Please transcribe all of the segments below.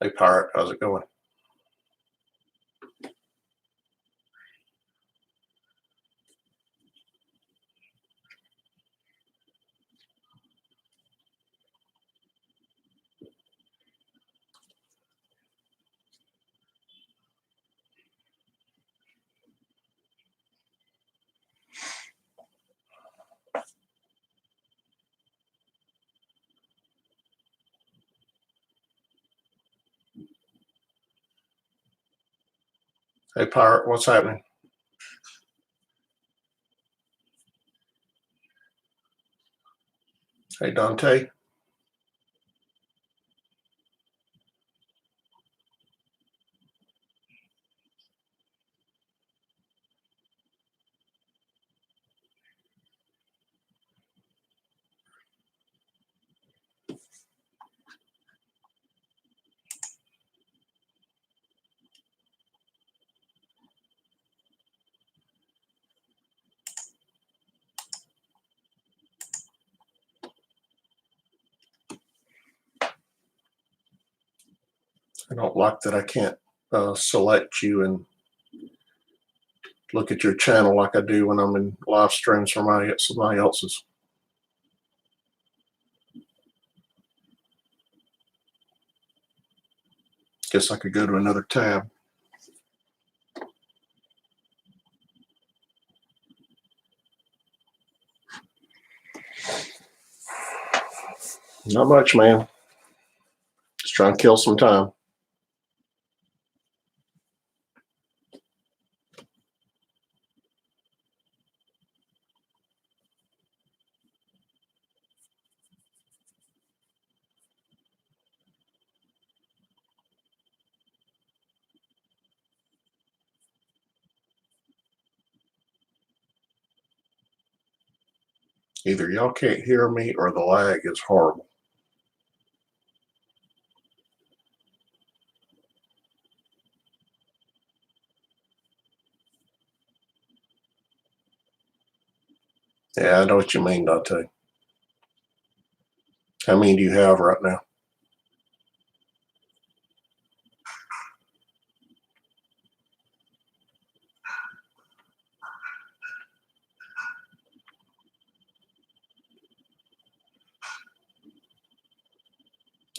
Hey Pirate, how's it going? Hey Pirate, what's happening? Hey Dante. I don't like that I can't select you and look at your channel like I do when I'm in live streams from somebody else's. Guess I could go to another tab. Not much, man. Just trying to kill some time. Either y'all can't hear me or the lag is horrible. Yeah, I know what you mean, Dante. How many do you have right now?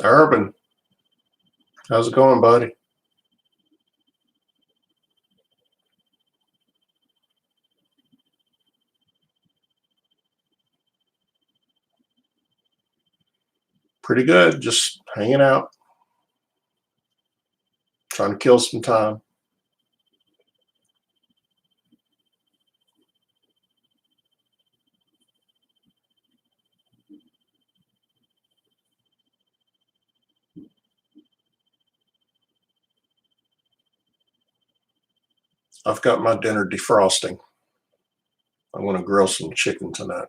Urban, how's it going, buddy? Pretty good. Just hanging out, trying to kill some time. I've got my dinner defrosting. I want to grill some chicken tonight.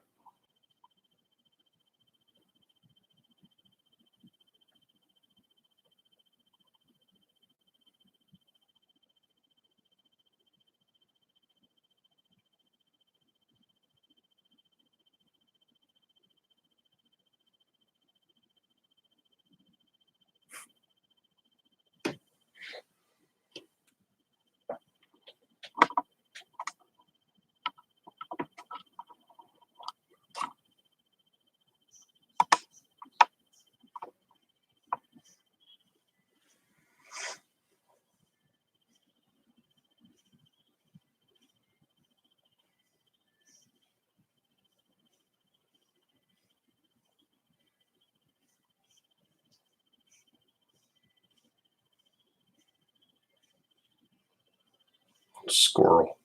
Squirrel.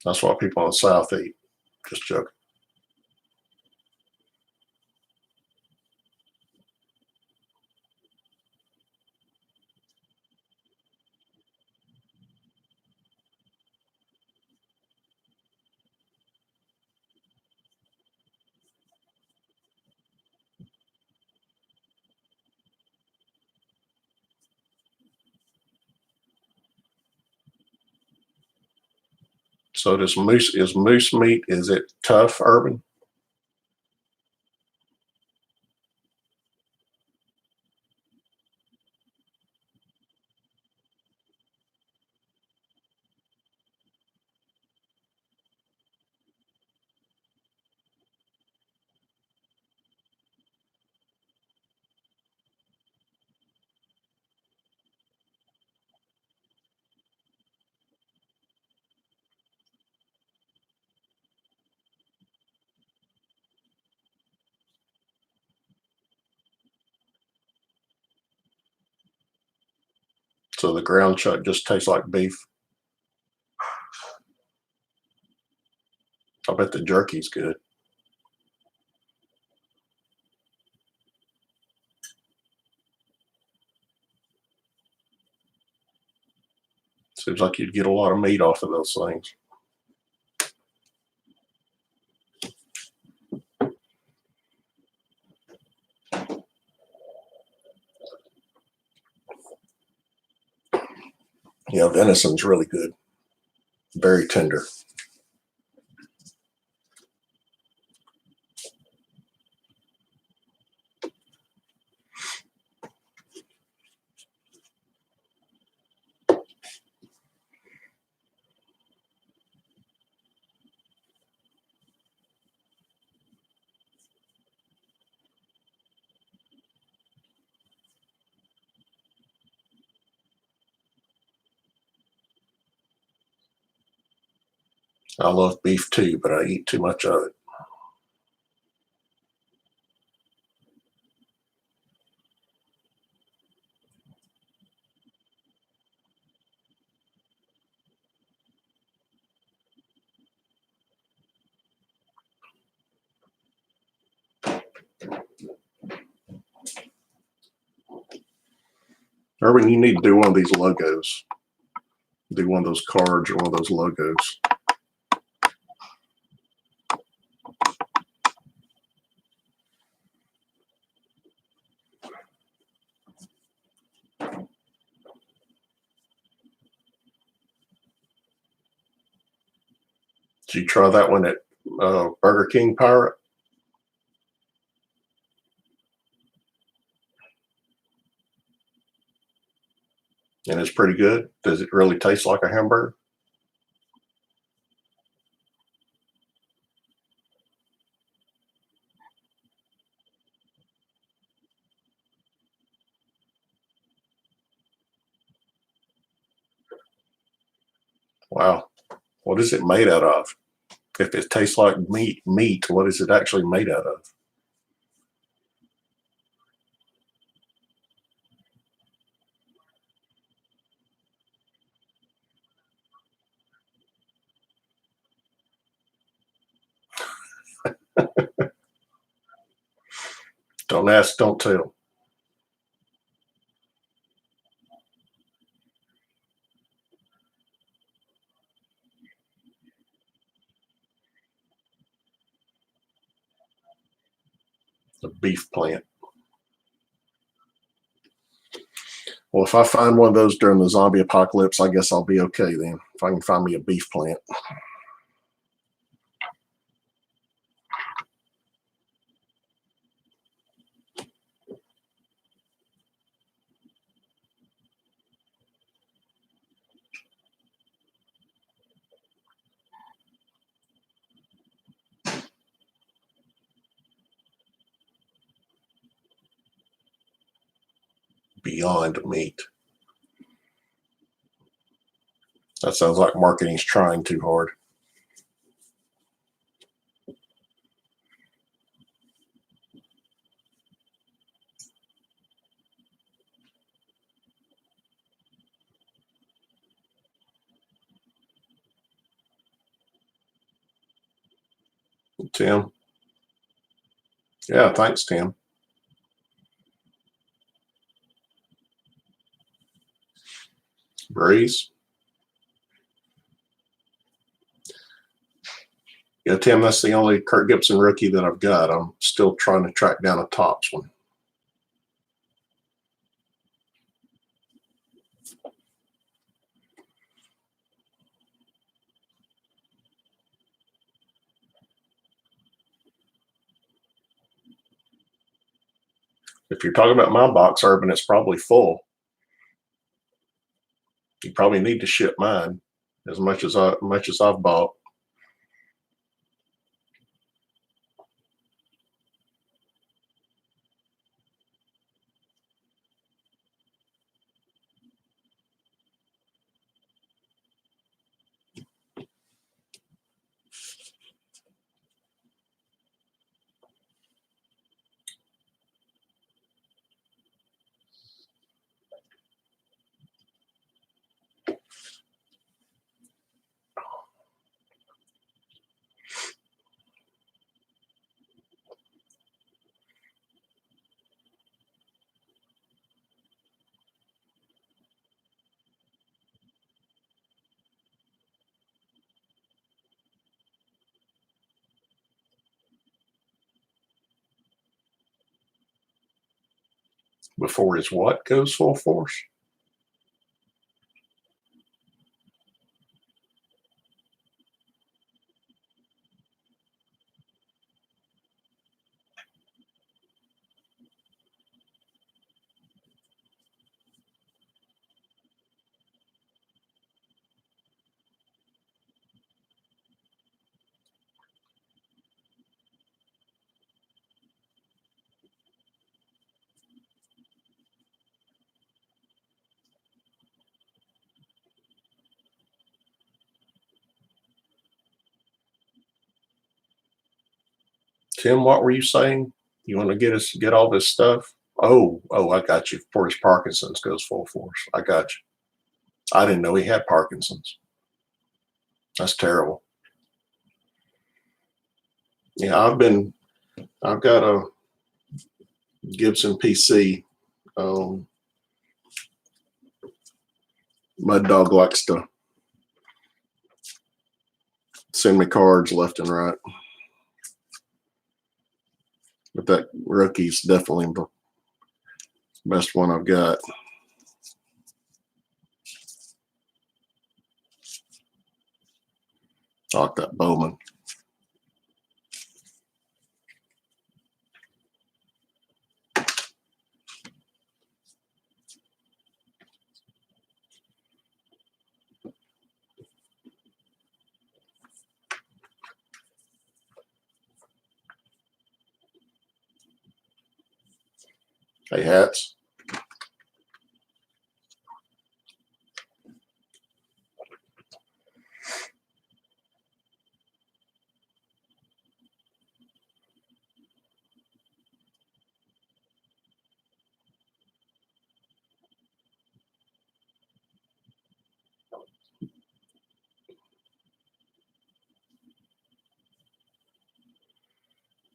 That's what people in the South eat. Just joking. So this moose meat, is it tough, Urban? So the ground chuck just tastes like beef. I bet the jerky's good. Seems like you'd get a lot of meat off of those things. Yeah, venison's really good. Very tender. I love beef too, but I eat too much of it. Irving, you need to do one of these logos. Do one of those cards or one of those logos. Did you try that one at Burger King Pirate? And it's pretty good. Does it really taste like a hamburger? Wow. What is it made out of? If it tastes like meat, what is it actually made out of? Don't ask, don't tell. The beef plant. Well, if I find one of those during the zombie apocalypse, I guess I'll be okay then. If I can find me a beef plant. Beyond meat. That sounds like marketing's trying too hard. Tim? Yeah, thanks, Tim. Breeze? Yeah, Tim, that's the only Kirk Gibson rookie that I've got. I'm still trying to track down a Topps one. If you're talking about my box, Urban, it's probably full. You probably need to ship mine as much as I've bought. Before his what goes full force? Tim, what were you saying? You want to get all this stuff? Oh, I got you. For his Parkinson's goes full force. I got you. I didn't know he had Parkinson's. That's terrible. Yeah, I've got a Gibson PC. My dog likes to send me cards left and right. But that rookie's definitely the best one I've got. I like that Bowman. Hey, hats.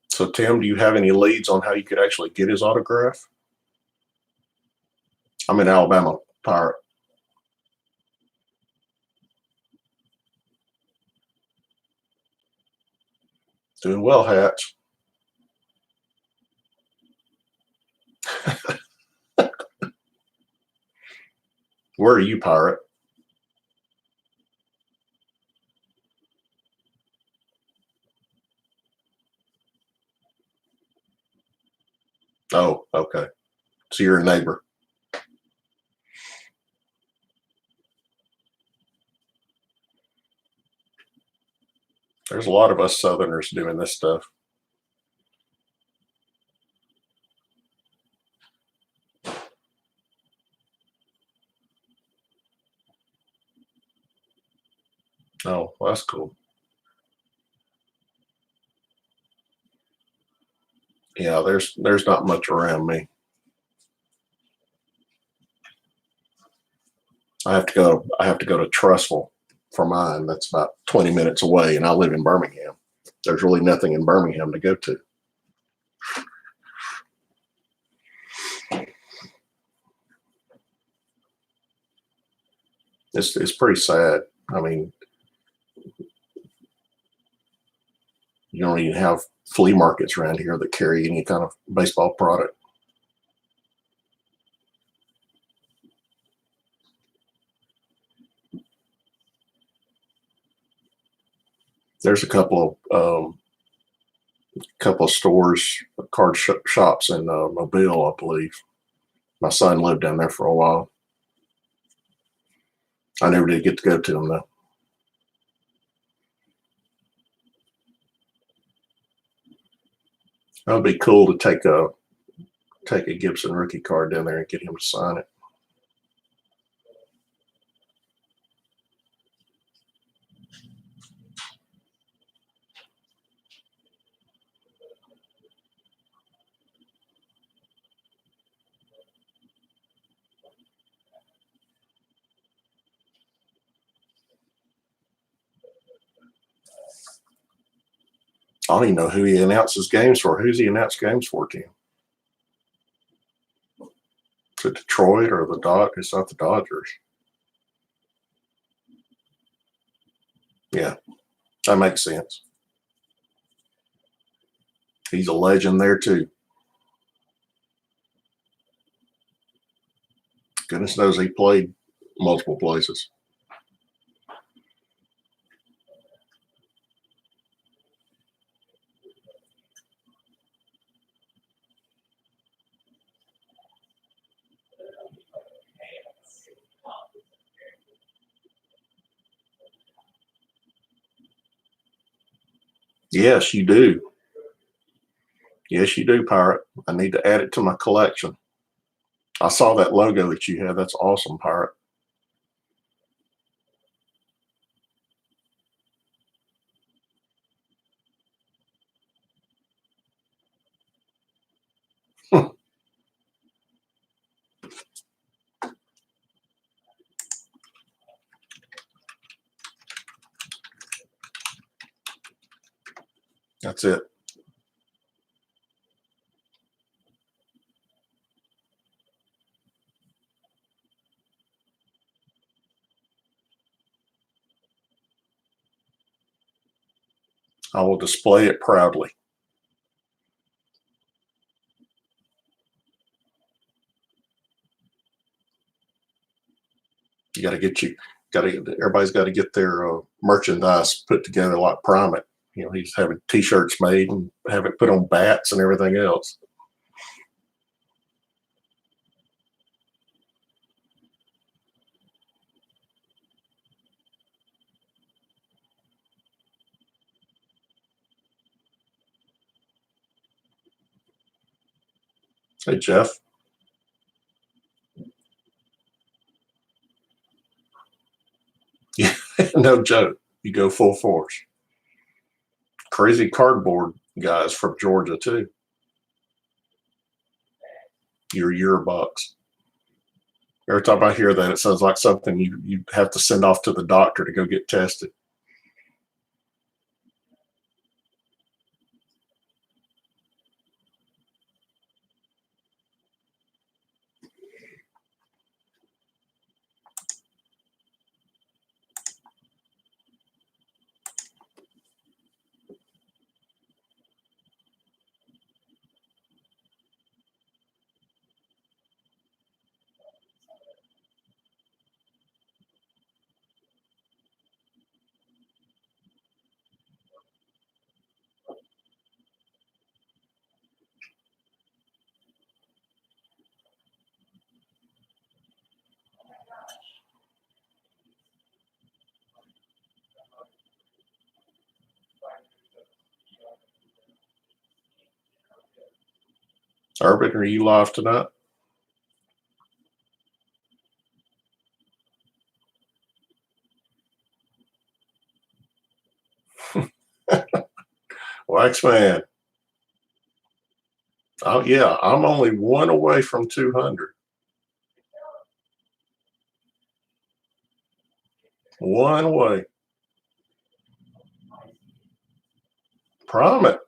So, Tim, do you have any leads on how you could actually get his autograph? I'm in Alabama, Pirate. Doing well, hats. Where are you, Pirate? Oh, okay. So you're a neighbor. There's a lot of us Southerners doing this stuff. Oh, well, that's cool. Yeah, there's not much around me. I have to go to Trussville for mine. That's about 20 minutes away, and I live in Birmingham. There's really nothing in Birmingham to go to. It's pretty sad. I mean, you don't even have flea markets around here that carry any kind of baseball product. There's a couple of stores, shops in Mobile, I believe. My son lived down there for a while. I never did get to go to them though. That would be cool to take a Gibson rookie card down there and get him to sign it. I don't even know who he announces games for. Who's he announced games for, Tim? Is it Detroit or the Dodgers? It's not the Dodgers. Yeah, that makes sense. He's a legend there too. Goodness knows he played multiple places. Yes, you do. Yes, you do, Pirate. I need to add it to my collection. I saw that logo that you had. That's awesome, Pirate. That's it. I will display it proudly. You got to get you got to everybody's got to get their merchandise put together like Primate. You know, he's having T-shirts made and have it put on bats and everything else. Hey, Jeff. Yeah, no joke. You go full force. Crazy cardboard guys from Georgia too. Your yearbucks. Every time I hear that, it sounds like something you have to send off to the doctor to go get tested. Urban, are you live tonight? Wax man. Oh yeah, I'm only one away from 200. One away. Primate.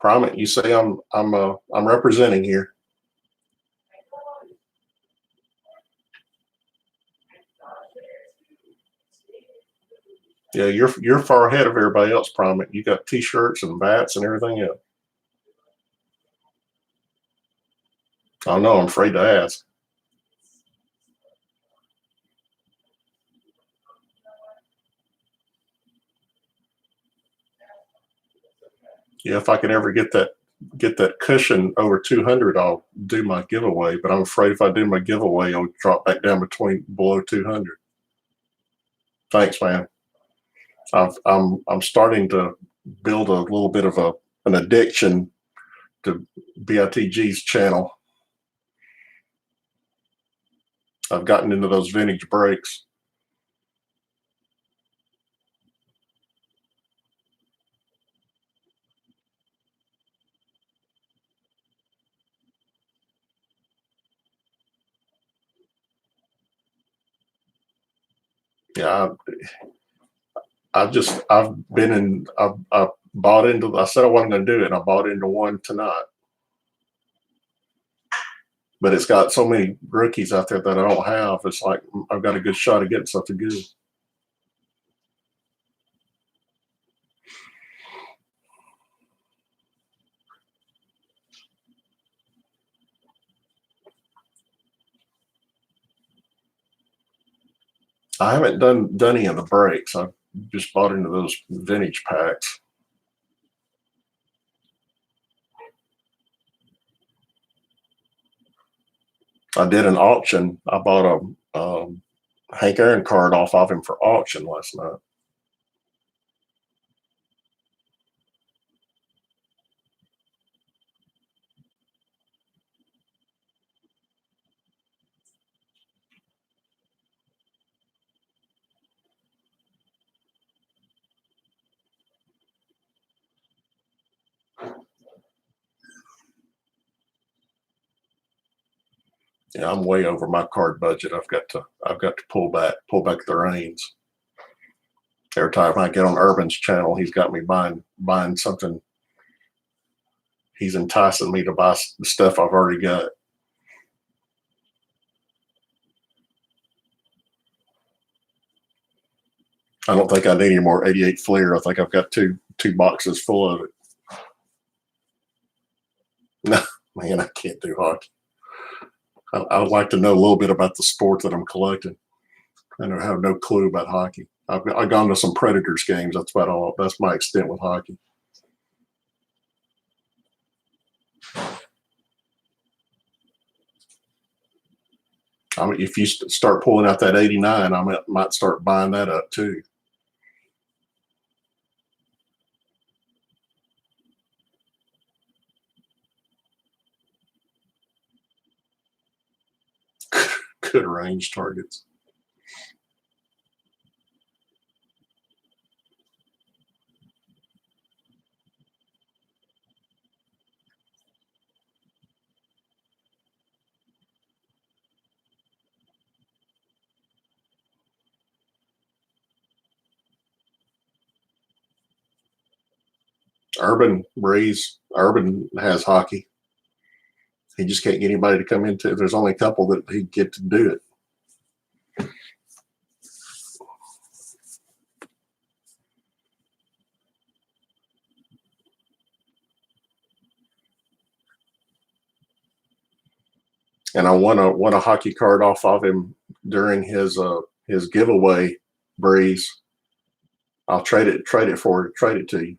Primate. You say I'm representing here. Yeah, you're far ahead of everybody else, Primate. You got T-shirts and bats and everything else. I know. I'm afraid to ask. Yeah, if I can ever get that cushion over 200, I'll do my giveaway. But I'm afraid if I do my giveaway, it'll drop back down between below 200. Thanks, man. I'm starting to build a little bit of an addiction to BITG's channel. I've gotten into those vintage breaks. Yeah, I've been in I bought into I said I wasn't going to do it and I bought into one tonight, but it's got so many rookies out there that I don't have. It's like I've got a good shot of getting something good. I haven't done any of the breaks. I've just bought into those vintage packs. I did an auction. I bought a Hank Aaron card off of him for auction last night. Yeah, I'm way over my card budget. I've got to pull back the reins. Every time I get on Urban's channel, he's got me buying something. He's enticing me to buy the stuff I've already got. I don't think I need any more 88 Fleer. I think I've got two boxes full of it. No, man, I can't do hockey. I would like to know a little bit about the sport that I'm collecting. I don't have no clue about hockey. I've gone to some Predators games. That's about all. That's my extent with hockey. I mean, if you start pulling out that 89, I might start buying that up too. Good range targets. Urban has hockey. He just can't get anybody to come into it. There's only a couple that he get to do it. And I won a hockey card off of him during his giveaway. Breeze. I'll trade it to you.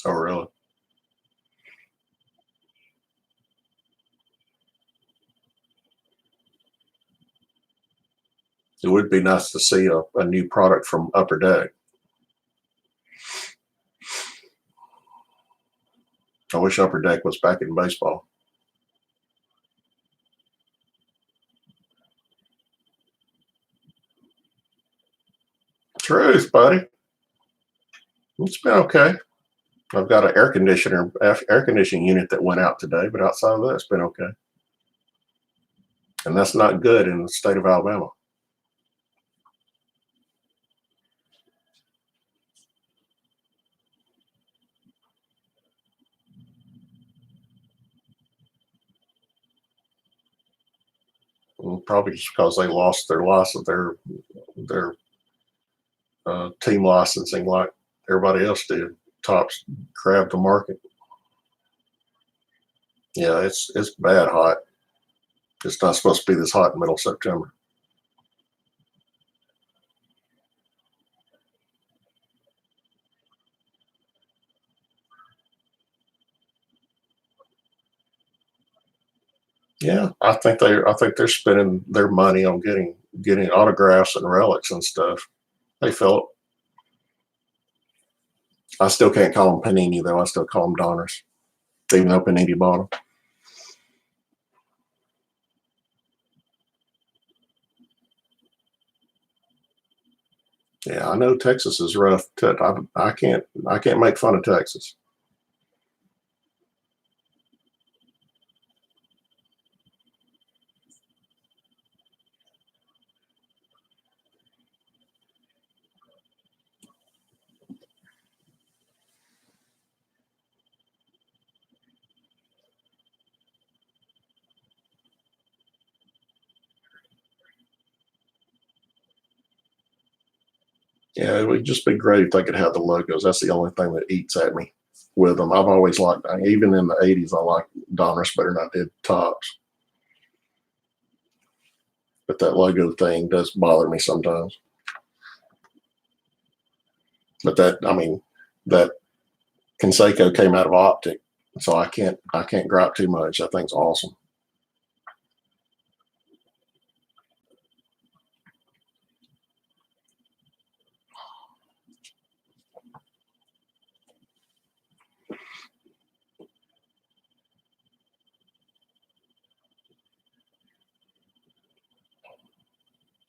Oh, really? It would be nice to see a new product from Upper Deck. I wish Upper Deck was back in baseball. Truth, buddy. It's been okay. I've got an air conditioning unit that went out today, but outside of that, it's been okay. And that's not good in the state of Alabama. Probably just because they lost their team licensing like everybody else did. Tops grabbed the market. Yeah, it's bad hot. It's not supposed to be this hot in middle September. Yeah, I think they're spending their money on getting autographs and relics and stuff. They felt. I still can't call them Panini though. I still call them Donners, even though Panini bought them. Yeah, I know Texas is rough. I can't make fun of Texas. Yeah, it would just be great if they could have the logos. That's the only thing that eats at me with them. I've always liked, even in the '80s, I liked Donruss better than I did Tops. But that logo thing does bother me sometimes. But that, I mean, that Conseco came out of Optic, so I can't gripe too much. That thing's awesome.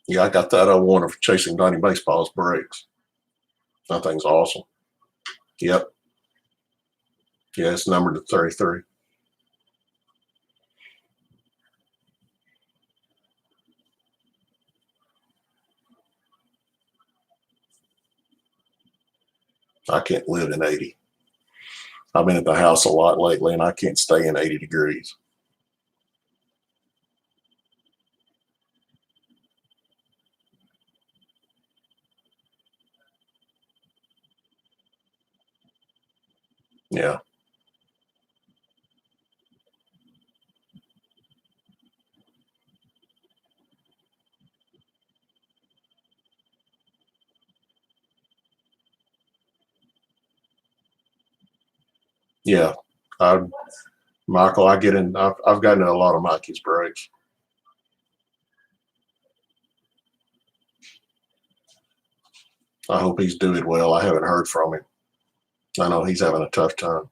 Yeah, I got that one of Chasing Donnie Baseball's brakes. That thing's awesome. Yep. Yeah, it's numbered to 33. I can't live in 80. I've been at the house a lot lately and I can't stay in 80 degrees. Yeah. Yeah. I, Michael, I've gotten in a lot of Mikey's brakes. I hope he's doing well. I haven't heard from him. I know he's having a tough time.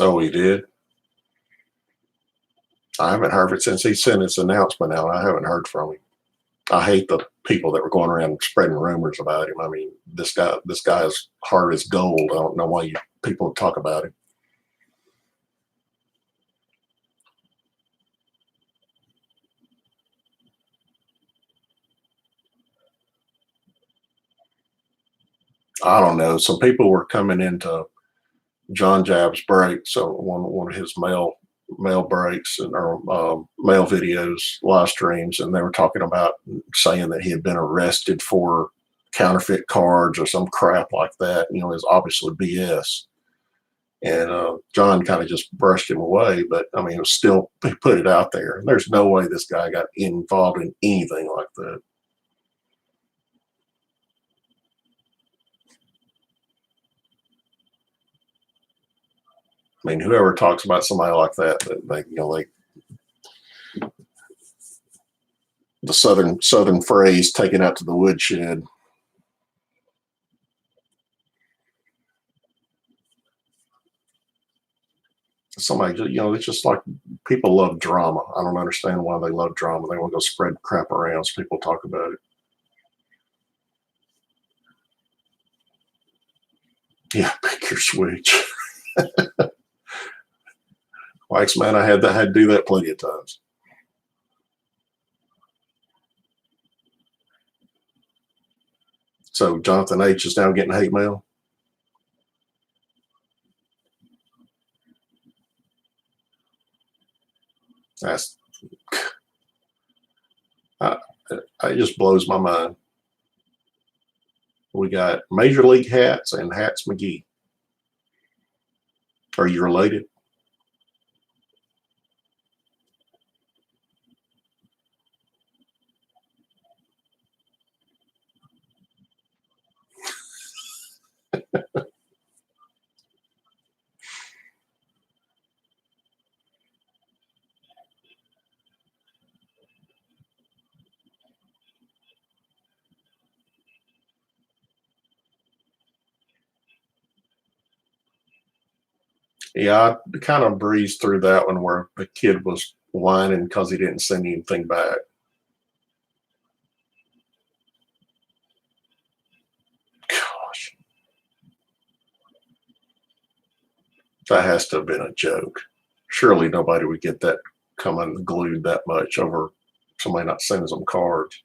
Oh, he did? I haven't heard it since he sent his announcement out. I haven't heard from him. I hate the people that were going around spreading rumors about him. I mean, this guy is hard as gold. I don't know why people talk about him. I don't know. Some people were coming into John Jab's breaks, so one of his mail breaks and or mail videos, live streams, and they were talking about saying that he had been arrested for counterfeit cards or some crap like that. You know, is obviously BS. And John kind of just brushed him away, but I mean, it was still he put it out there. There's no way this guy got involved in anything like that. I mean, whoever talks about somebody like that, they, you know, like the southern phrase, taken out to the woodshed. Somebody, you know, it's just like people love drama. I don't understand why they love drama. They want to go spread crap around so people talk about it. Yeah, pick your switch. Wax man, I had to do that plenty of times. So Jonathan H is now getting hate mail. That's I, it just blows my mind. We got Major League Hats and Hats McGee. Are you related? Yeah, I kind of breezed through that one where the kid was whining because he didn't send anything back. That has to have been a joke. Surely nobody would get that coming glued that much over somebody not sending them cards.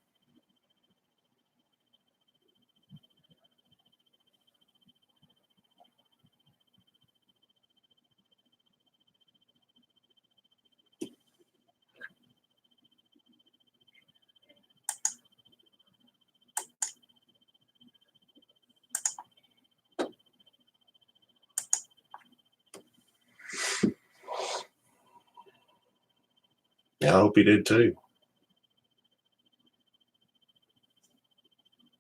Yeah, I hope he did too.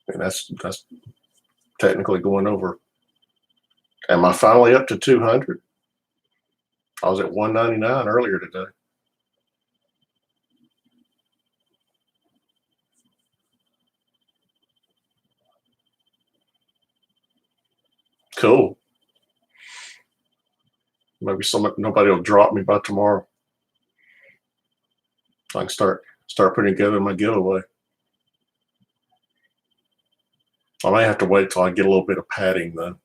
And that's technically going over. Am I finally up to 200? I was at 199 earlier today. Cool. Maybe nobody will drop me by tomorrow. I can start putting together my giveaway. I may have to wait till I get a little bit of padding though.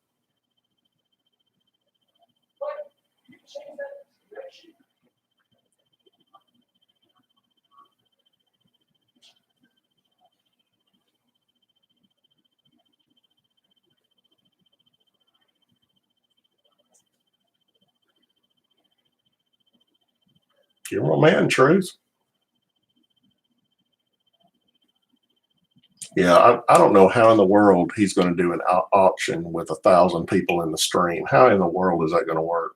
You're my man, Truth. Yeah, I don't know how in the world he's going to do an auction with 1,000 people in the stream. How in the world is that going to work?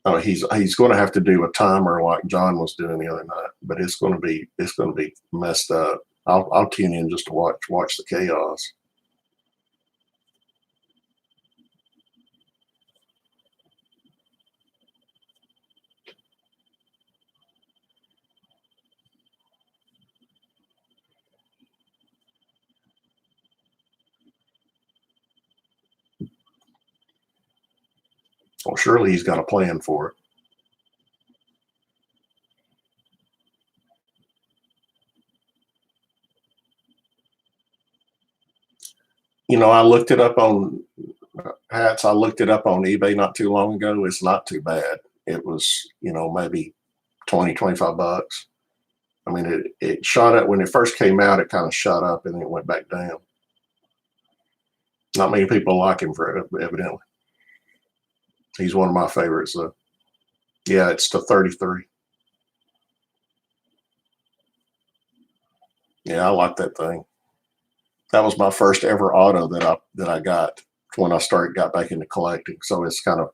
Oh, he's going to have to do a timer like John was doing the other night, but it's going to be messed up. I'll tune in just to watch the chaos. Well, surely he's got a plan for it. I looked it up on hats. I looked it up on eBay not too long ago. It's not too bad. It was, maybe 20, 25 bucks. I mean, it shot up when it first came out. It kind of shot up and then it went back down. Not many people like him for it, evidently. He's one of my favorites, though. Yeah, it's the 33. Yeah, I like that thing. That was my first ever auto that I got when I got back into collecting. So it's kind of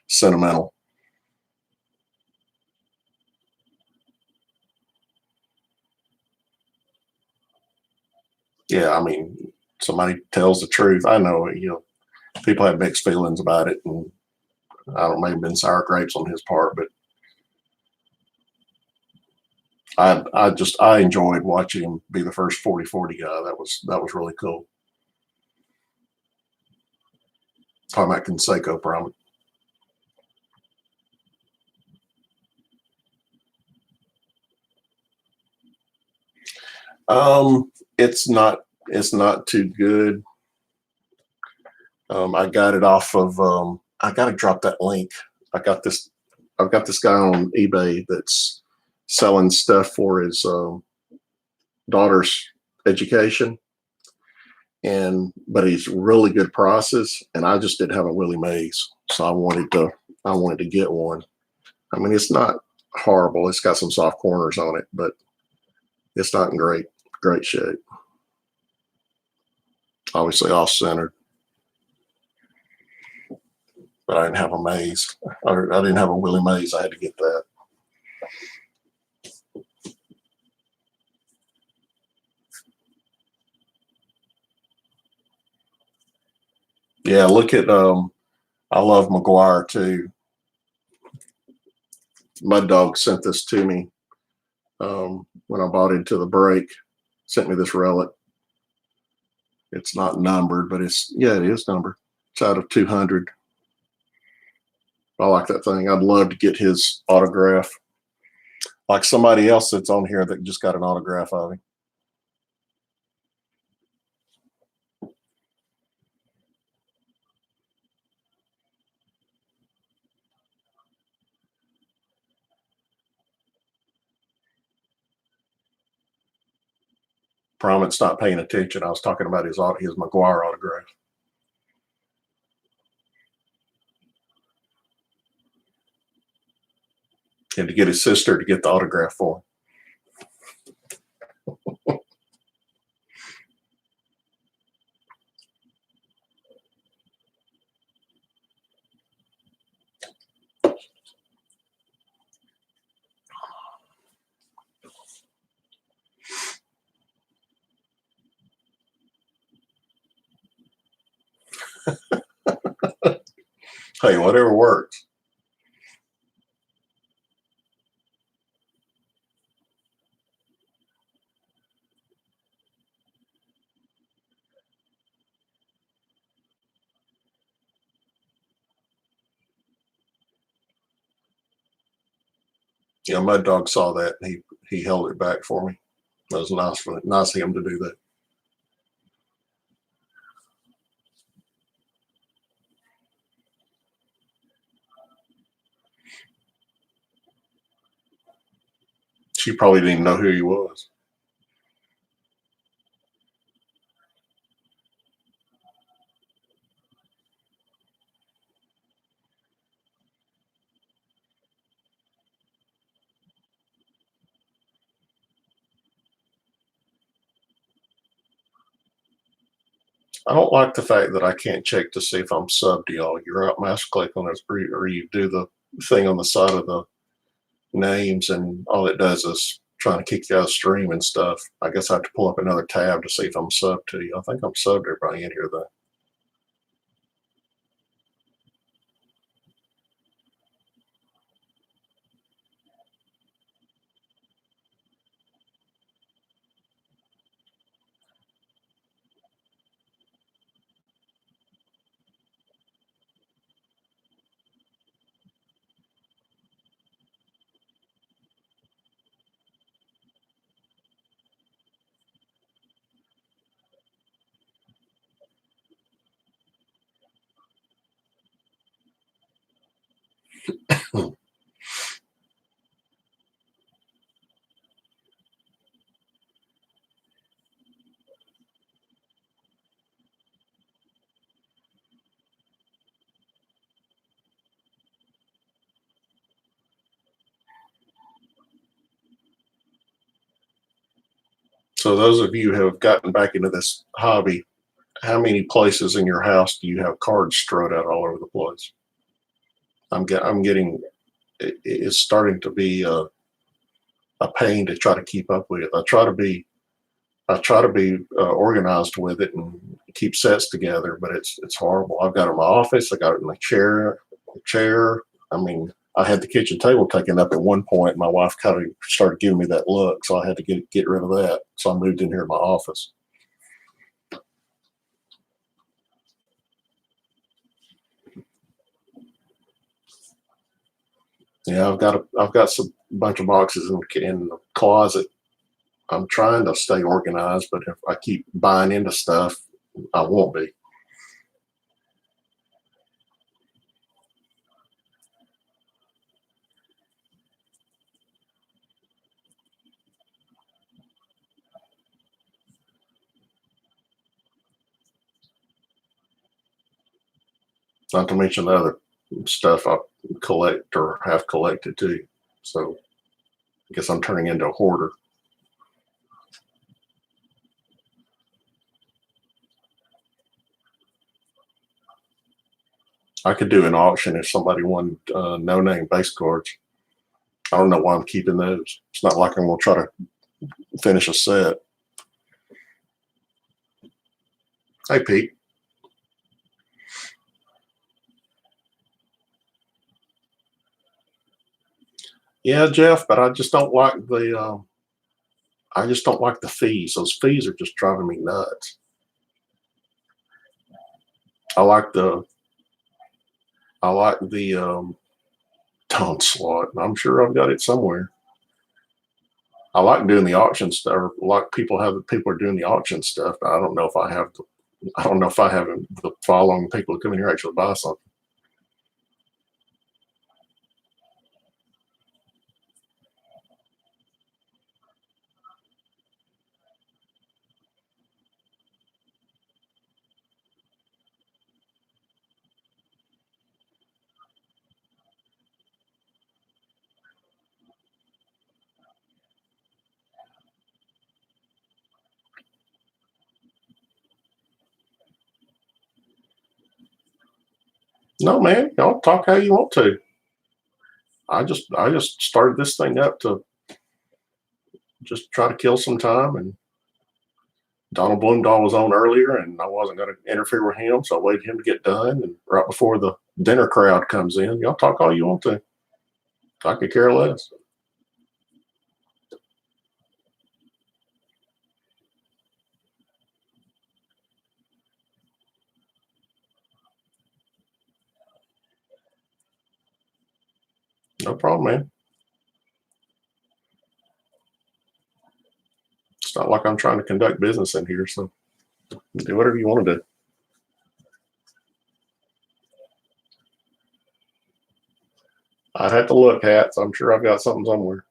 sentimental. Yeah, I mean, somebody tells the truth. I know, people have mixed feelings about it, and I don't may have been sour grapes on his part, but I enjoyed watching him be the first 40-40 guy. That was really cool. Talking about Conseco Promise. It's not too good. I got it off of. I got to drop that link. I got this. I've got this guy on eBay that's selling stuff for his daughter's education, but he's really good prices. And I just didn't have a Willie Mays, so I wanted to get one. I mean, it's not horrible. It's got some soft corners on it, but it's not in great shape. Obviously off centered, but I didn't have a Mays. I didn't have a Willie Mays. I had to get that. Yeah, look at I love McGuire too. Mud Dog sent this to me when I bought into the break. Sent me this relic. It's not numbered, but it is numbered. It's out of 200. I like that thing. I'd love to get his autograph. Like somebody else that's on here that just got an autograph of him. Promit's not paying attention. I was talking about his McGuire autograph. And to get his sister to get the autograph for him. Hey, whatever works. Yeah, Mud Dog saw that. He held it back for me. That was nice of him to do that. She probably didn't even know who he was. I don't like the fact that I can't check to see if I'm subbed to y'all. You're out mouse click on this, or you do the thing on the side of the names, and all it does is trying to kick you out of stream and stuff. I guess I have to pull up another tab to see if I'm subbed to you. I think I'm subbed to everybody in here though. So those of you who have gotten back into this hobby, how many places in your house do you have cards strewed out all over the place? I'm getting it's starting to be a pain to try to keep up with. I try to be organized with it and keep sets together, but it's horrible. I've got it in my office. I got it in my chair. I mean, I had the kitchen table taken up at one point. My wife kind of started giving me that look, so I had to get rid of that. So I moved in here to my office. Yeah, I've got some bunch of boxes in the closet. I'm trying to stay organized, but if I keep buying into stuff, I won't be. Not to mention the other stuff I collect or have collected too. So I guess I'm turning into a hoarder. I could do an auction if somebody wanted no name base cards. I don't know why I'm keeping those. It's not like I'm going to try to finish a set. Hey, Pete. Yeah, Jeff, but I just don't like the fees. Those fees are just driving me nuts. I like the I like the onslaught. I'm sure I've got it somewhere. I like doing the auction stuff. Or like people are doing the auction stuff. But I don't know if I don't know if I have the following people who come in here actually buy something. No, man, y'all talk how you want to. I just started this thing up to just try to kill some time, and Donald Bloomdahl was on earlier, and I wasn't going to interfere with him, so I waited him to get done. And right before the dinner crowd comes in, y'all talk all you want to. I could care less. No problem, man. It's not like I'm trying to conduct business in here, so do whatever you want to do. I'd have to look, Hats. I'm sure I've got something somewhere.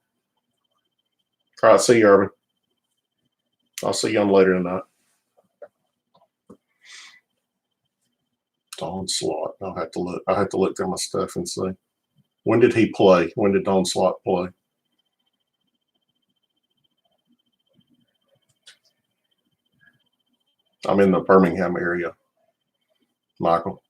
All right, see you, Irvin. I'll see you on later tonight. Onslaught. I'll have to look. I have to look through my stuff and see. When did he play? When did Onslaught play? I'm in the Birmingham area, Michael.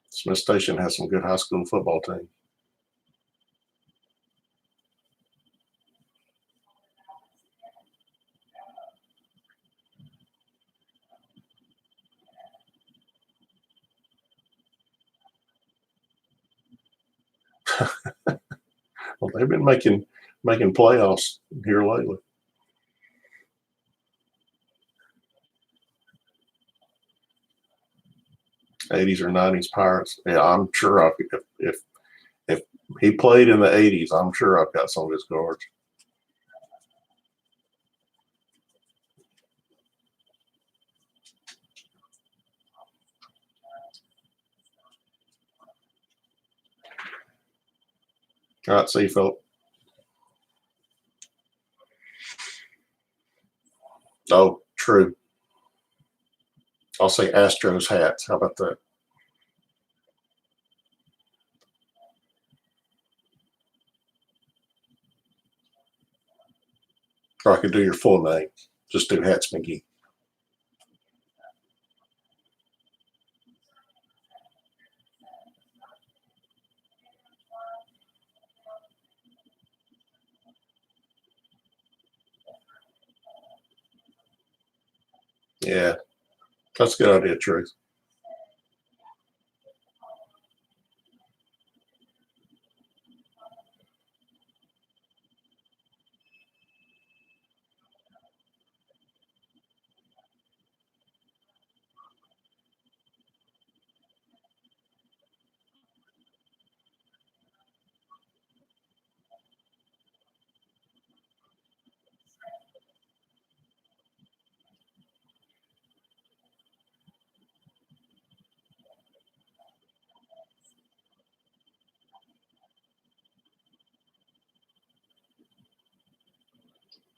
Smith Station has some good high school football teams. Well, they've been making playoffs here lately. 80s or 90s Pirates. Yeah, I'm sure if he played in the 80s, I'm sure I've got some of his cards. All right, see you, Philip. Oh, true. I'll say Astros hats. How about that? Or I could do your full name. Just do Hats McGee. Yeah, that's a good idea, Truth.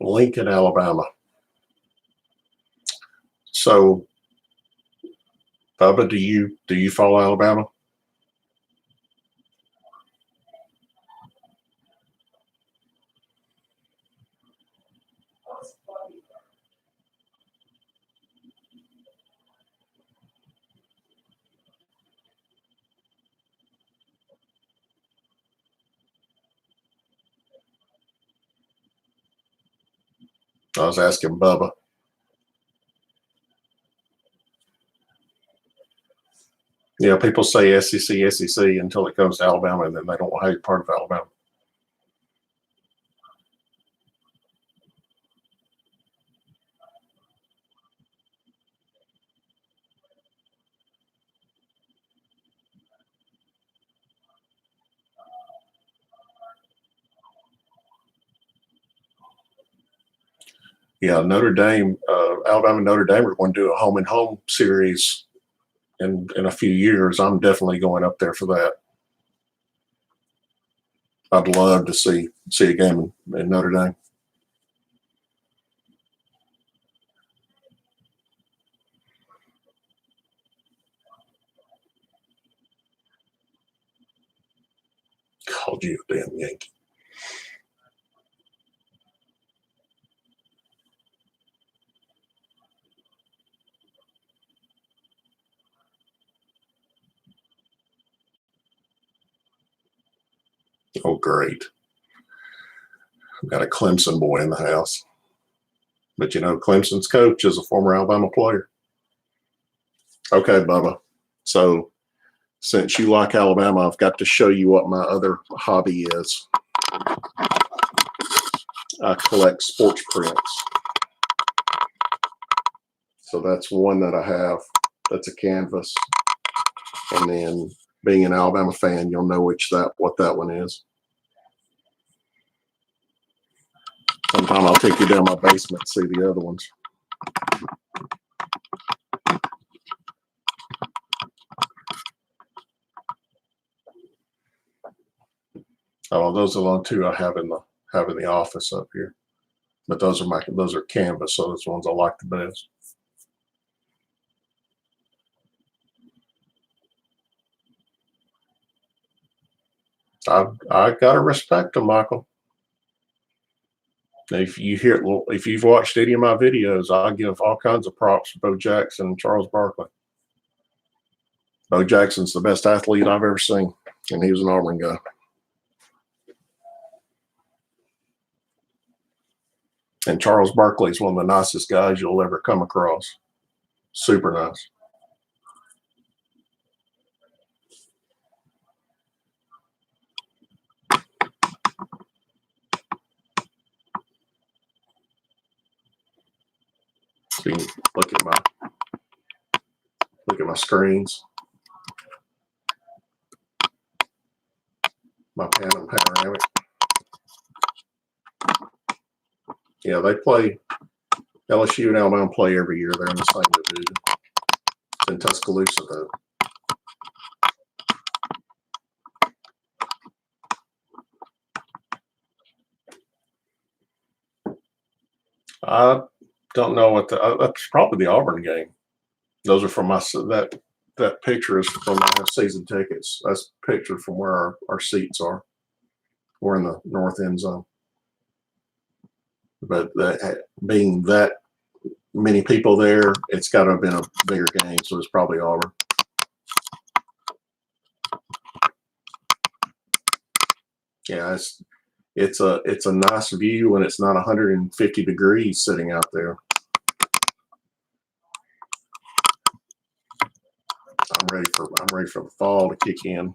Lincoln, Alabama. So, Bubba, do you follow Alabama? I was asking Bubba. Yeah, people say SEC, SEC until it comes to Alabama, and then they don't want to hate part of Alabama. Yeah, Notre Dame, Alabama, Notre Dame are going to do a home and home series in a few years. I'm definitely going up there for that. I'd love to see a game in Notre Dame. Called you a damn Yankee. Oh, great. I've got a Clemson boy in the house. But you know, Clemson's coach is a former Alabama player. Okay, Bubba. So since you like Alabama, I've got to show you what my other hobby is. I collect sports prints. So that's one that I have. That's a canvas. And then being an Alabama fan, you'll know what that one is. Sometime I'll take you down my basement and see the other ones. Oh, those are the two I have in the office up here. But those are canvas, so those ones I like the best. I gotta respect them, Michael. If you've watched any of my videos, I give all kinds of props to Bo Jackson and Charles Barkley. Bo Jackson's the best athlete I've ever seen, and he was an Auburn guy. And Charles Barkley is one of the nicest guys you'll ever come across. Super nice. So you can look at my screens, my panoramic. Yeah, they play. LSU and Alabama play every year. They're in the same division. It's in Tuscaloosa, though. I don't know what that's probably the Auburn game. Those are from that picture is from my season tickets. That's a picture from where our seats are. We're in the north end zone. But being that many people there, it's got to have been a bigger game, so it's probably Auburn. Yeah, it's a nice view when it's not 150 degrees sitting out there. I'm ready for the fall to kick in.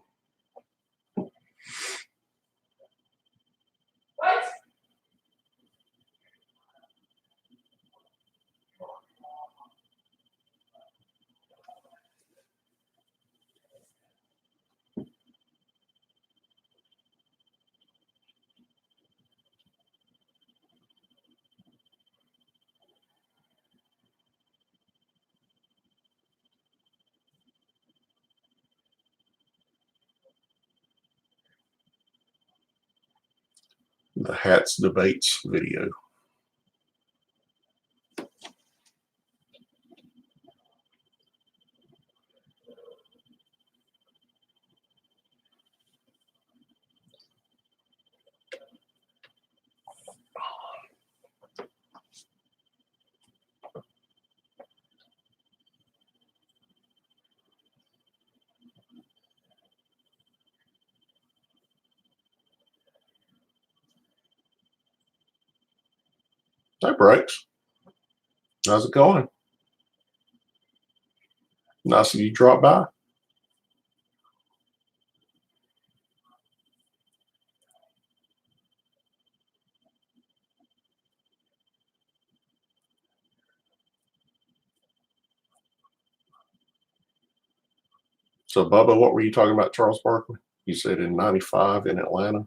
The Hats debates video. Hey, Breaks. How's it going? Nice of you drop by. So, Bubba, what were you talking about, Charles Barkley? You said in '95 in Atlanta.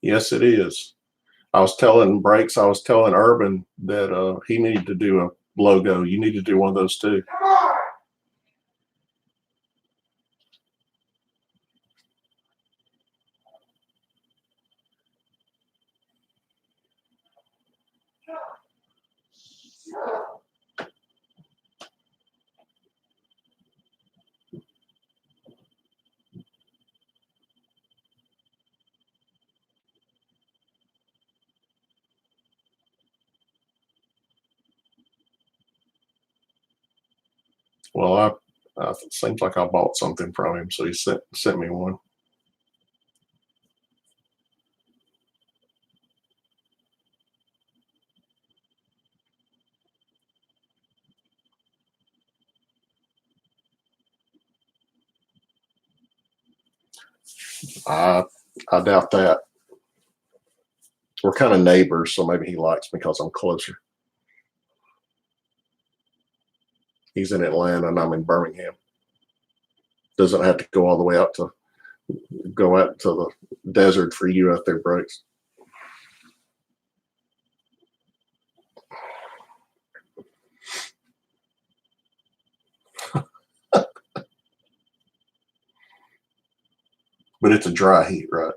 Yes, it is. I was telling Urban that he needed to do a logo. You need to do one of those too. Well, it seems like I bought something from him, so he sent me one. I I doubt that. We're kind of neighbors, so maybe he likes me because I'm closer. He's in Atlanta and I'm in Birmingham. Doesn't have to go all the way out to go out to the desert for you out there, Bryce. But it's a dry heat, right?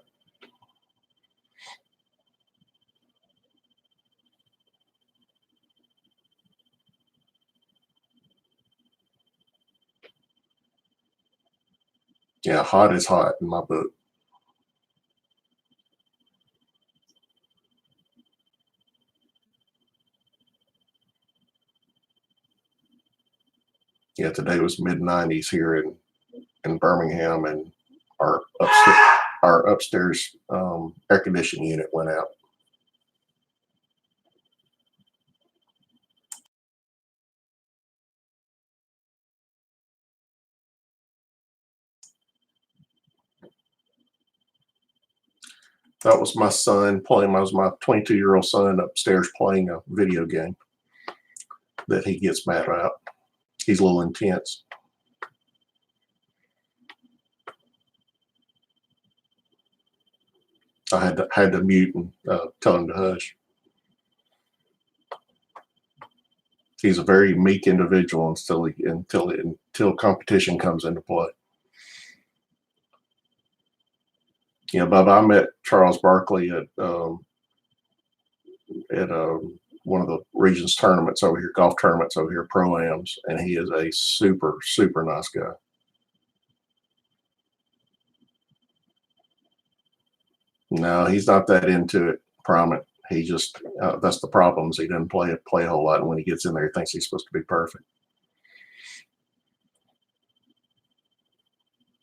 Yeah, hot is hot in my book. Yeah, today was mid 90s here in Birmingham, and our upstairs our upstairs air conditioning unit went out. That was my son playing. That was my 22-year-old son upstairs playing a video game that he gets mad at. He's a little intense. I had to mute and tell him to hush. He's a very meek individual until competition comes into play. But I met Charles Barkley at one of the region's tournaments over here, golf tournaments over here, pro-ams, and he is a super, super nice guy. No, he's not that into it, Prominent. He just that's the problems. He doesn't play a whole lot, and when he gets in there, he thinks he's supposed to be perfect.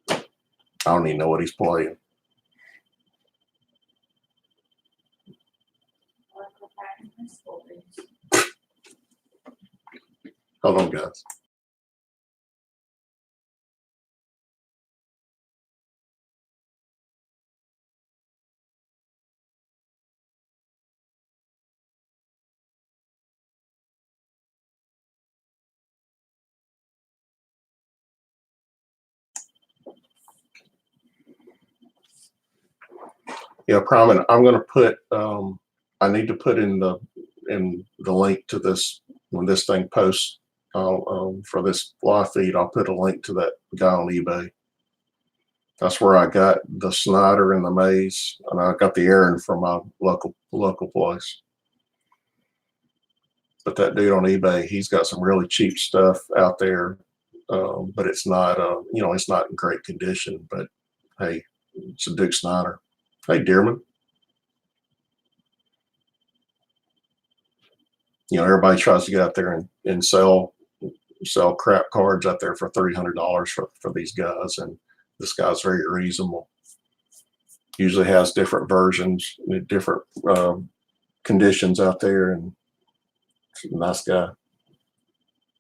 I don't even know what he's playing. Hold on, guys. Yeah, Prominent. I'm going to put. I need to put in the link to this when this thing posts for this live feed. I'll put a link to that guy on eBay. That's where I got the Snyder and the Maze, and I got the Aaron from my local place. But that dude on eBay, he's got some really cheap stuff out there, but it's not it's not in great condition. But hey, it's a Duke Snyder. Hey, Dearman. Everybody tries to get out there and sell crap cards out there for $300 for these guys, and this guy's very reasonable. Usually has different versions, different conditions out there, and he's a nice guy.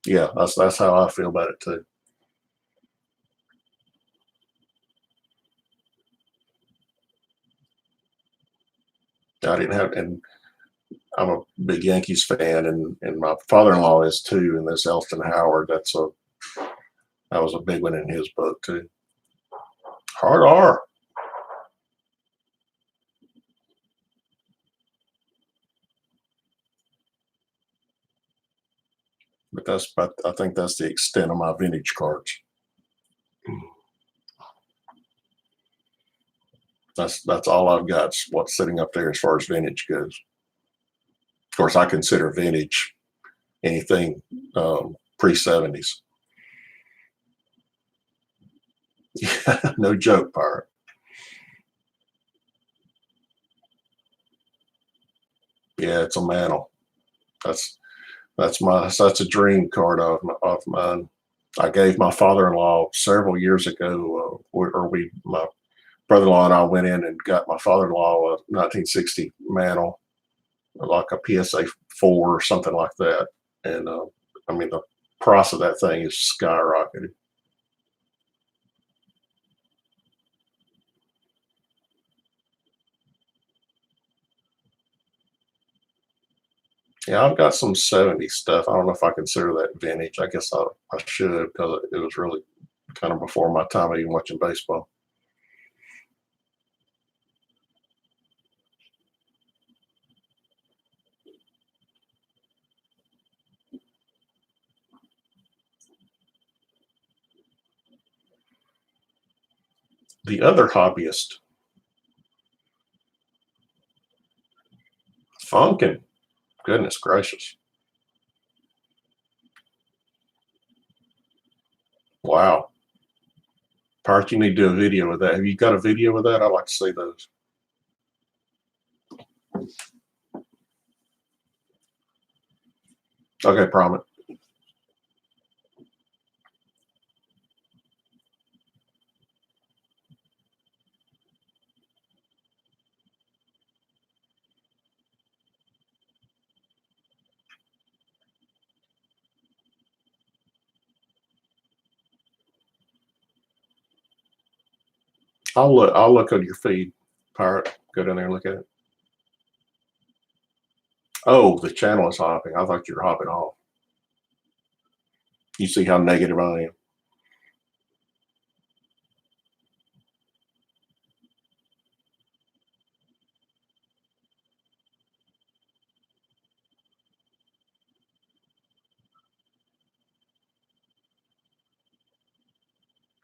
Yeah, that's how I feel about it too. I didn't have, and I'm a big Yankees fan, and my father-in-law is too. And this Elston Howard, that was a big one in his book too. Hard R. But I think that's the extent of my vintage cards. That's all I've got. What's sitting up there as far as vintage goes. course, I consider vintage anything pre 70s. Yeah, no joke, pirate. Yeah, it's a mantle. That's that's a dream card of mine. I gave my father-in-law several years ago, or we my brother-in-law and I went in and got my father-in-law a 1960 mantle, like a PSA 4 or something like that. And I mean, the price of that thing is skyrocketed. Yeah, I've got some 70s stuff. I don't know if I consider that vintage. I guess I should, because it was really kind of before my time of even watching baseball. The other hobbyist, Funkin', goodness gracious. Wow. Park, you need to do a video of that. Have you got a video of that? I'd like to see those. Okay, promise. I'll look on your feed, Pirate. Go down there and look at it. Oh, the channel is hopping. I thought you were hopping off. You see how negative I am.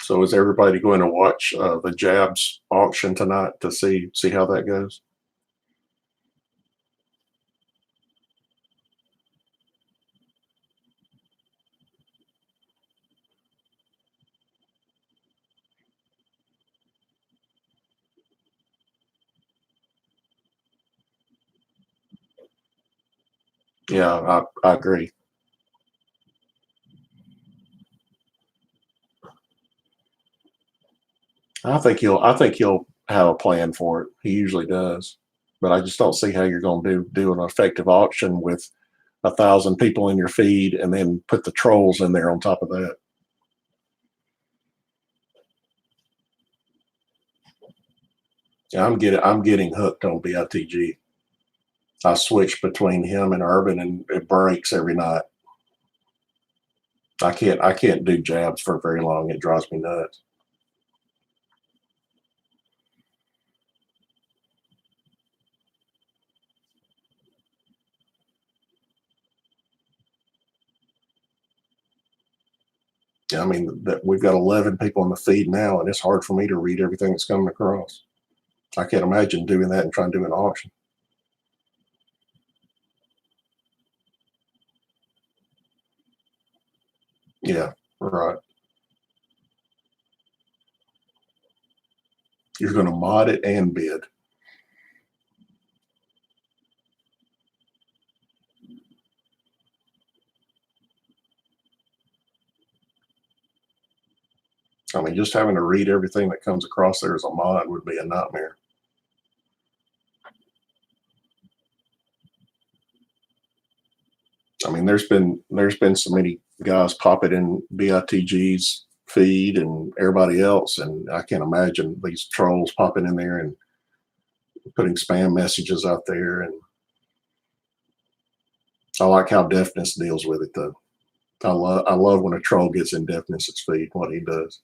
So is everybody going to watch the Jabs auction tonight to see how that goes? Yeah, I agree. I think he'll have a plan for it. He usually does. But I just don't see how you're going to do an effective auction with 1,000 people in your feed and then put the trolls in there on top of that. Yeah, I'm getting hooked on BITG. I switch between him and Urban, and it breaks every night. I can't do jabs for very long. It drives me nuts. I mean, that we've got 11 people in the feed now, and it's hard for me to read everything that's coming across. I can't imagine doing that and trying to do an auction. Yeah, right. You're going to mod it and bid. I mean, just having to read everything that comes across there as a mod would be a nightmare. I mean, there's been so many guys popping in BITG's feed and everybody else, and I can't imagine these trolls popping in there and putting spam messages out there. And I like how Deafness deals with it though. I love when a troll gets in Deafness's feed, what he does.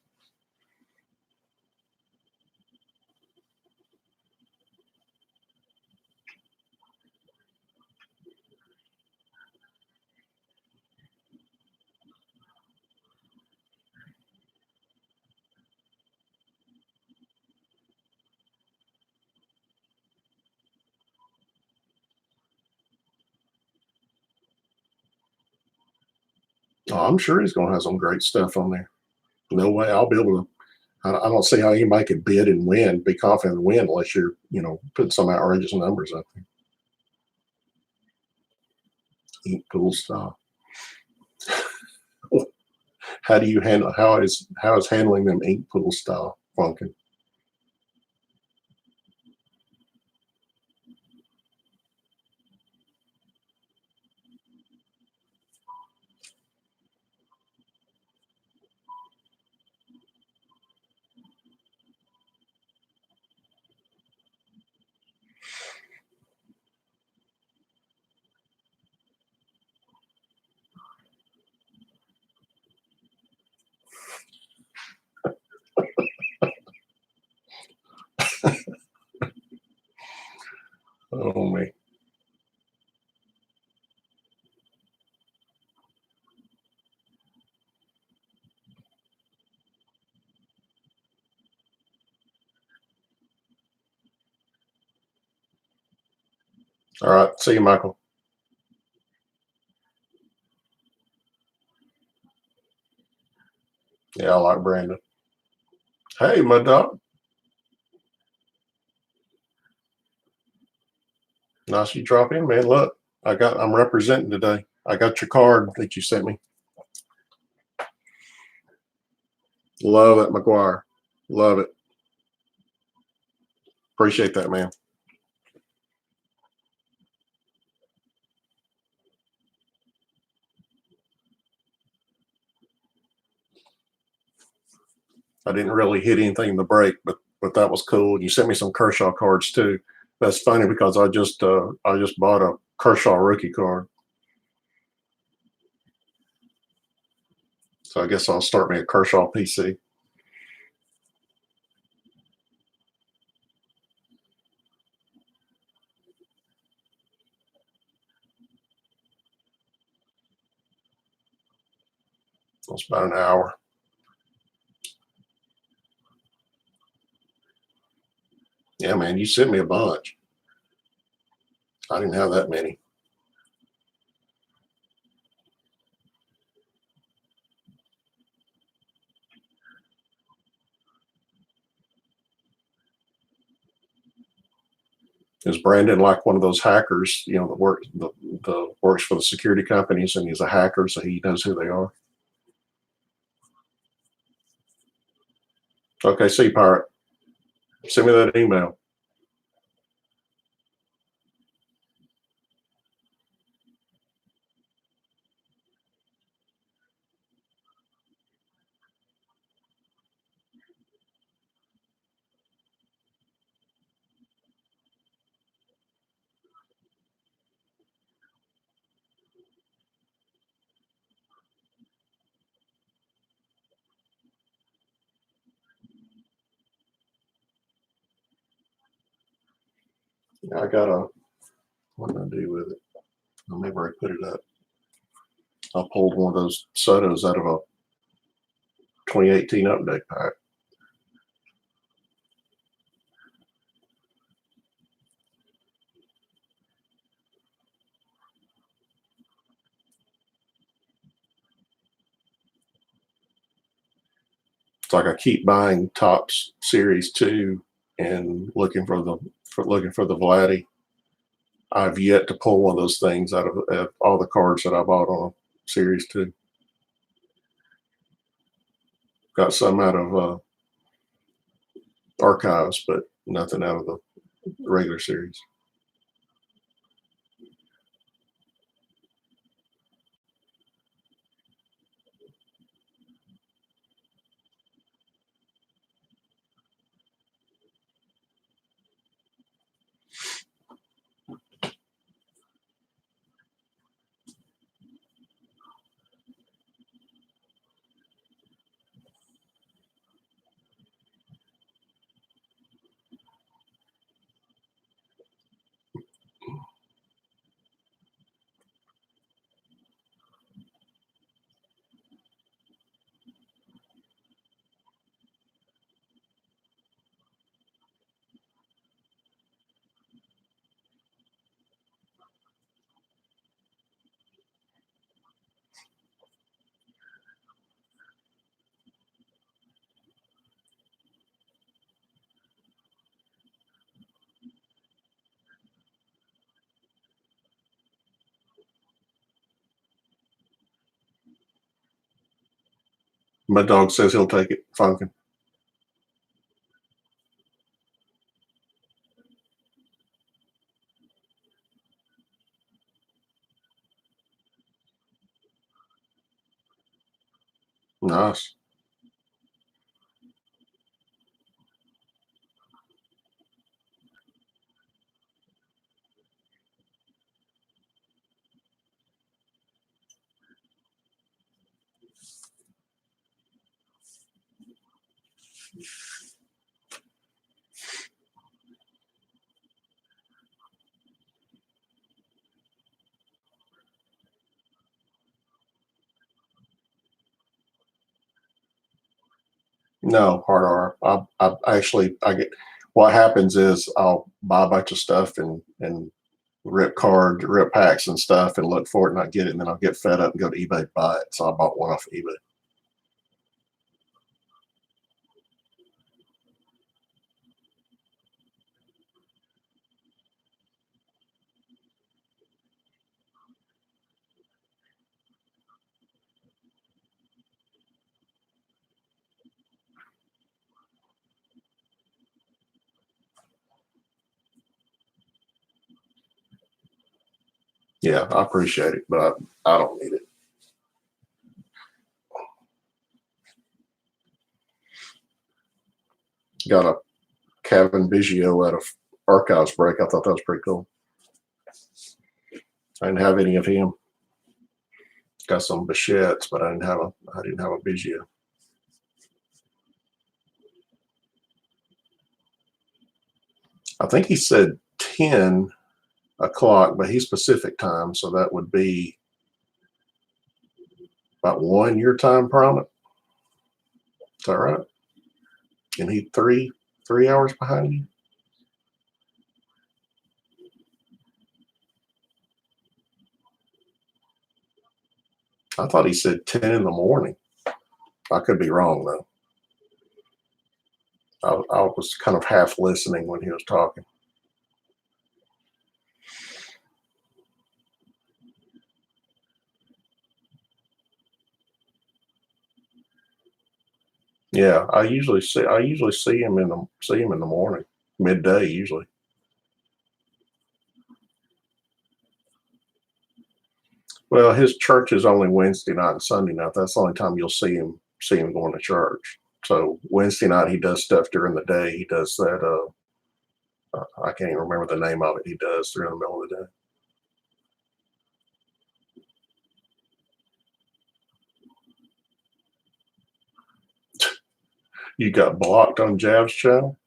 Oh, I'm sure he's going to have some great stuff on there. No way I'll be able to. I don't see how anybody could bid and win, be confident and win unless you're, putting some outrageous numbers up there. Eat cool stuff. How do you handle how is handling them ink pool style function? Oh me. All right. See you, Michael. Yeah, I like Brandon. Hey, my dog. Nice you drop in, man. Look, I'm representing today. I got your card that you sent me. Love it, McGuire. Love it. Appreciate that, man. I didn't really hit anything in the break, but that was cool. You sent me some Kershaw cards too. That's funny because I just bought a Kershaw rookie card, so I guess I'll start me a Kershaw PC. It's about an hour. Yeah, man, you sent me a bunch. I didn't have that many. Is Brandon like one of those hackers, that works for the security companies and he's a hacker, so he knows who they are? Okay, see, pirate. Send me that email. Yeah, I got a. What did I do with it? I maybe I put it up. I pulled one of those sodas out of a 2018 update pack. It's like I keep buying Topps Series 2 and looking for the Vladdy. I've yet to pull one of those things out of all the cards that I bought on Series 2. Got some out of archives, but nothing out of the regular series. My dog says he'll take it. Funkin'. Nice. No, hard R. I actually I get what happens is I'll buy a bunch of stuff and rip cards, rip packs and stuff and look for it and not get it, and then I'll get fed up and go to eBay to buy it. So I bought one off of eBay. Yeah, I appreciate it, but I don't need it. Got a Kevin Biggio out of Archives break. I thought that was pretty cool. I didn't have any of him. Got some Bichettes, but I didn't have a Biggio. I think he said 10 o'clock, but he's Pacific time, so that would be about 1 your time, Prominent. Is that right? And he three hours behind you. I thought he said 10 in the morning. I could be wrong though. I was kind of half listening when he was talking. Yeah, I usually see him in the morning, midday usually. Well, his church is only Wednesday night and Sunday night. That's the only time you'll see him going to church. So Wednesday night he does stuff during the day. He does that. I can't even remember the name of it. He does during the middle of the day. You got blocked on Jav's channel.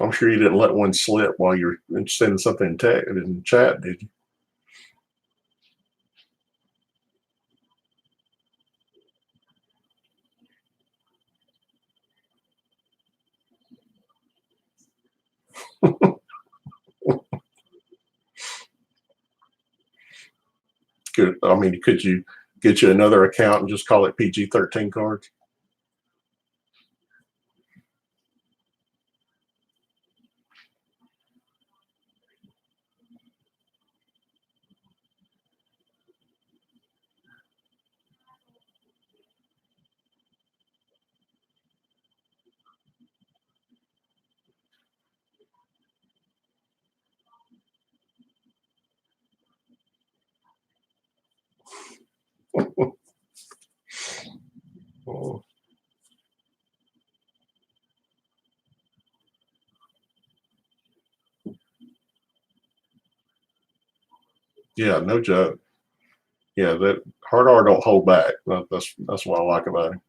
I'm sure you didn't let one slip while you're sending something in chat, did you? Good. I mean, could you get you another account and just call it PG-13 cards? Oh, yeah, no joke. Yeah, that hard R don't hold back. That's what I like about him.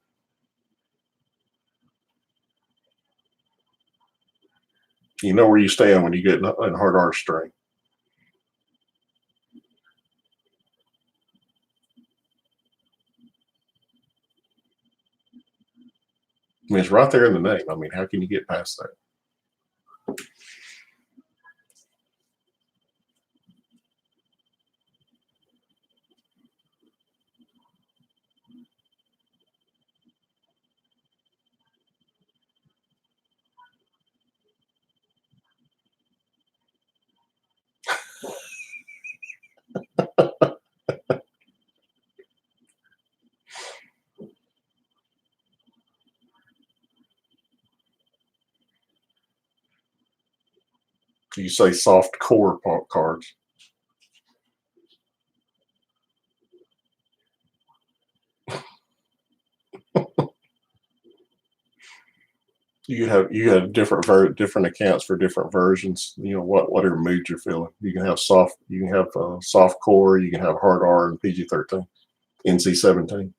You know where you stand when you get in hard R string. I mean, it's right there in the name. I mean, how can you get past that? You say soft core cards. You have different accounts for different versions. Whatever mood you're feeling. You can have soft. You can have soft core. You can have hard R and PG-13, NC-17.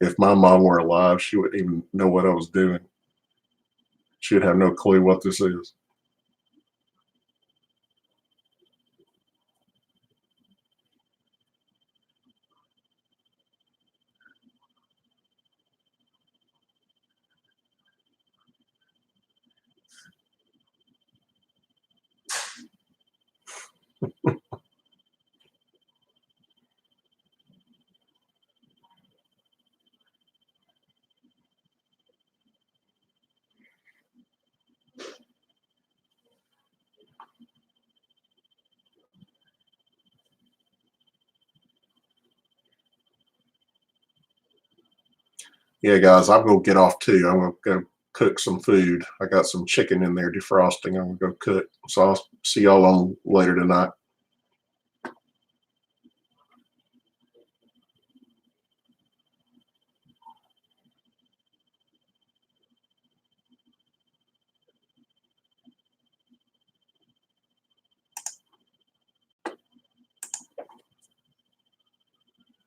If my mom were alive, she wouldn't even know what I was doing. She would have no clue what this is. Yeah, guys, I'm gonna get off too. I'm gonna go cook some food. I got some chicken in there defrosting. I'm gonna go cook. So I'll see y'all on later tonight.